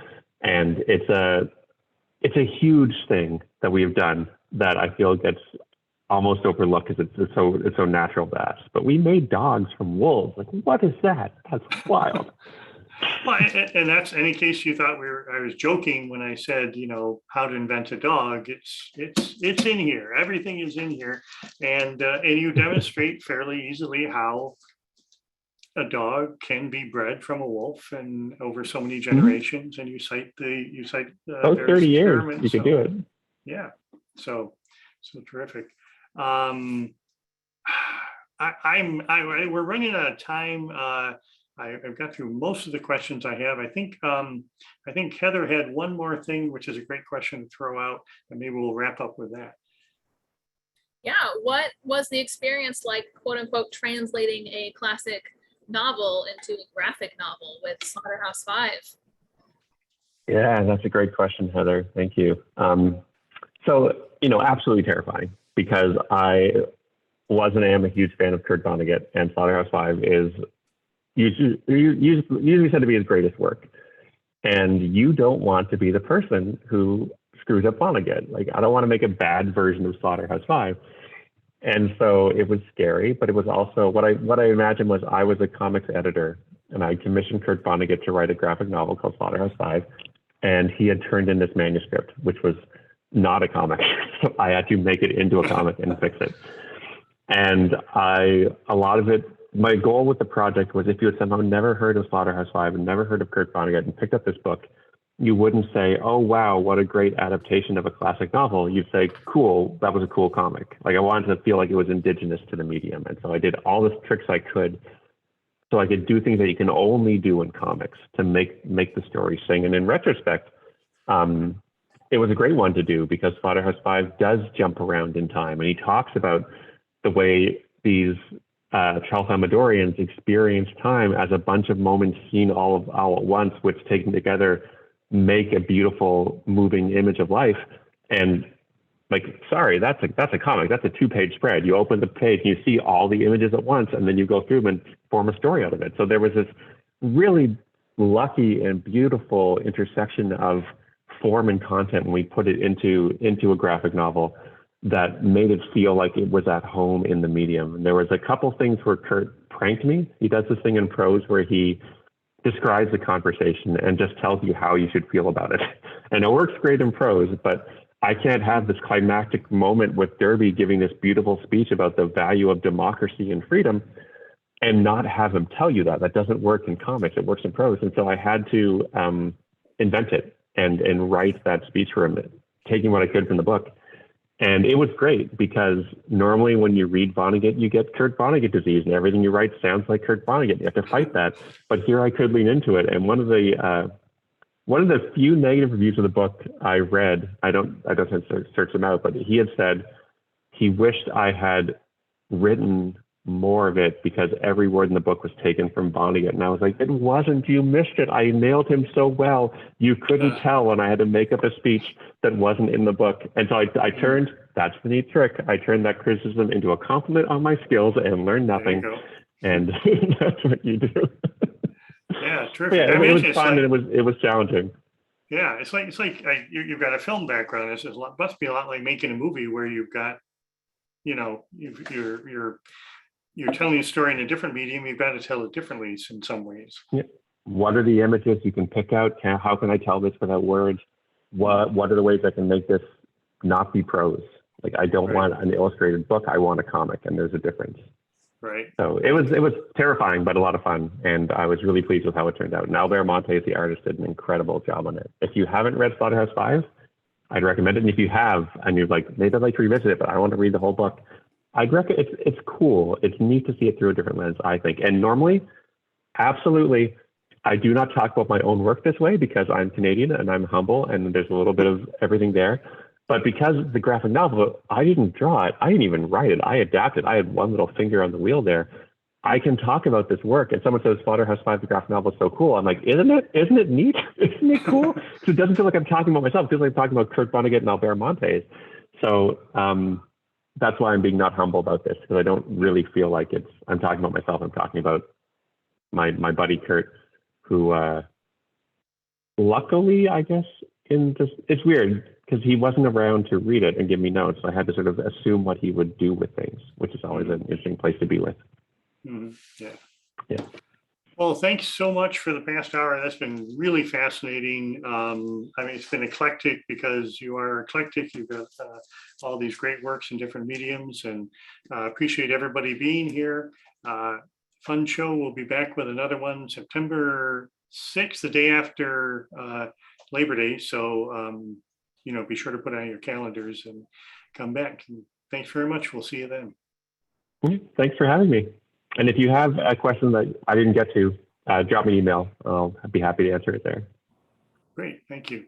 And it's a huge thing that we've done that I feel gets almost overlooked because it's so natural to us. But we made dogs from wolves. Like, what is that? That's wild. Well, and that's any case you thought I was joking when I said, how to invent a dog. It's in here. Everything is in here. And you demonstrate fairly easily how a dog can be bred from a wolf and over so many generations. And you cite 30 years, you could do it. Yeah. So terrific. We're running out of time. I've got through most of the questions I have. I think Heather had one more thing, which is a great question to throw out, and maybe we'll wrap up with that. Yeah, what was the experience like, quote unquote, translating a classic novel into a graphic novel with Slaughterhouse-5? Yeah, that's a great question, Heather. Thank you. So, absolutely terrifying because I was and am a huge fan of Kurt Vonnegut, and Slaughterhouse-5 is usually said to be his greatest work. And you don't want to be the person who screws up Vonnegut. Like, I don't want to make a bad version of Slaughterhouse-5. And so it was scary, but it was also what I imagined was I was a comics editor and I commissioned Kurt Vonnegut to write a graphic novel called Slaughterhouse-5. And he had turned in this manuscript, which was not a comic. So I had to make it into a comic and fix it. And a lot of it, my goal with the project was if you had somehow never heard of Slaughterhouse-5 and never heard of Kurt Vonnegut and picked up this book, you wouldn't say, oh, wow, what a great adaptation of a classic novel. You'd say, cool, that was a cool comic. Like, I wanted to feel like it was indigenous to the medium. And so I did all the tricks I could so I could do things that you can only do in comics to make the story sing. And in retrospect, it was a great one to do because Slaughterhouse-5 does jump around in time. And he talks about the way these Charles Amadorians experience time as a bunch of moments seen all at once, which taken together make a beautiful moving image of life. And like, sorry, that's a comic. That's a 2-page spread. You open the page and you see all the images at once, and then you go through them and form a story out of it. So there was this really lucky and beautiful intersection of form and content when we put it into a graphic novel that made it feel like it was at home in the medium. And there was a couple things where Kurt pranked me. He does this thing in prose where he describes the conversation and just tells you how you should feel about it. And it works great in prose, but I can't have this climactic moment with Derby giving this beautiful speech about the value of democracy and freedom and not have him tell you that. That doesn't work in comics. It works in prose. And so I had to invent it and write that speech for him, taking what I could from the book. And it was great because normally when you read Vonnegut, you get Kurt Vonnegut disease and everything you write sounds like Kurt Vonnegut. You have to fight that. But here I could lean into it. And one of the few negative reviews of the book I read, I don't have to search them out, but he had said he wished I had written more of it because every word in the book was taken from Vonnegut. And I was like, it wasn't, you missed it. I nailed him so well. You couldn't tell when I had to make up a speech that wasn't in the book. And so I turned, that's the neat trick. I turned that criticism into a compliment on my skills and learned nothing. And that's what you do. Yeah, terrific. Yeah, it was fun and it was challenging. Yeah, it's like you've got a film background. This is must be a lot like making a movie where you've got, you're telling a story in a different medium. You've got to tell it differently in some ways. Yeah. What are the images you can pick out? How can I tell this without words? What are the ways I can make this not be prose? Like, I don't want an illustrated book. I want a comic, and there's a difference. Right. So it was terrifying, but a lot of fun. And I was really pleased with how it turned out. And Albert Montes, the artist, did an incredible job on it. If you haven't read Slaughterhouse-5, I'd recommend it. And if you have, and you're like, maybe I'd like to revisit it, but I want to read the whole book, I'd recommend it's cool. It's neat to see it through a different lens, I think. And normally, absolutely, I do not talk about my own work this way because I'm Canadian and I'm humble and there's a little bit of everything there. But because the graphic novel, I didn't draw it. I didn't even write it. I adapted. I had one little finger on the wheel there. I can talk about this work. And someone says Slaughterhouse-5, the graphic novel, is so cool. I'm like, isn't it? Isn't it neat? Isn't it cool? So it doesn't feel like I'm talking about myself. It feels like I'm talking about Kurt Vonnegut and Albert Montes. So that's why I'm being not humble about this, because I don't really feel like I'm talking about myself. I'm talking about my buddy Kurt, who luckily, I guess, it's weird because he wasn't around to read it and give me notes. So I had to sort of assume what he would do with things, which is always an interesting place to be with. Yeah. Yeah. Well, thanks so much for the past hour. That's been really fascinating. I mean, it's been eclectic because you are eclectic. You've got all these great works in different mediums, and appreciate everybody being here. Fun show. We'll be back with another one September 6th, the day after Labor Day. So, be sure to put it on your calendars and come back. And thanks very much. We'll see you then. Thanks for having me. And if you have a question that I didn't get to, drop me an email. I'll be happy to answer it there. Great. Thank you.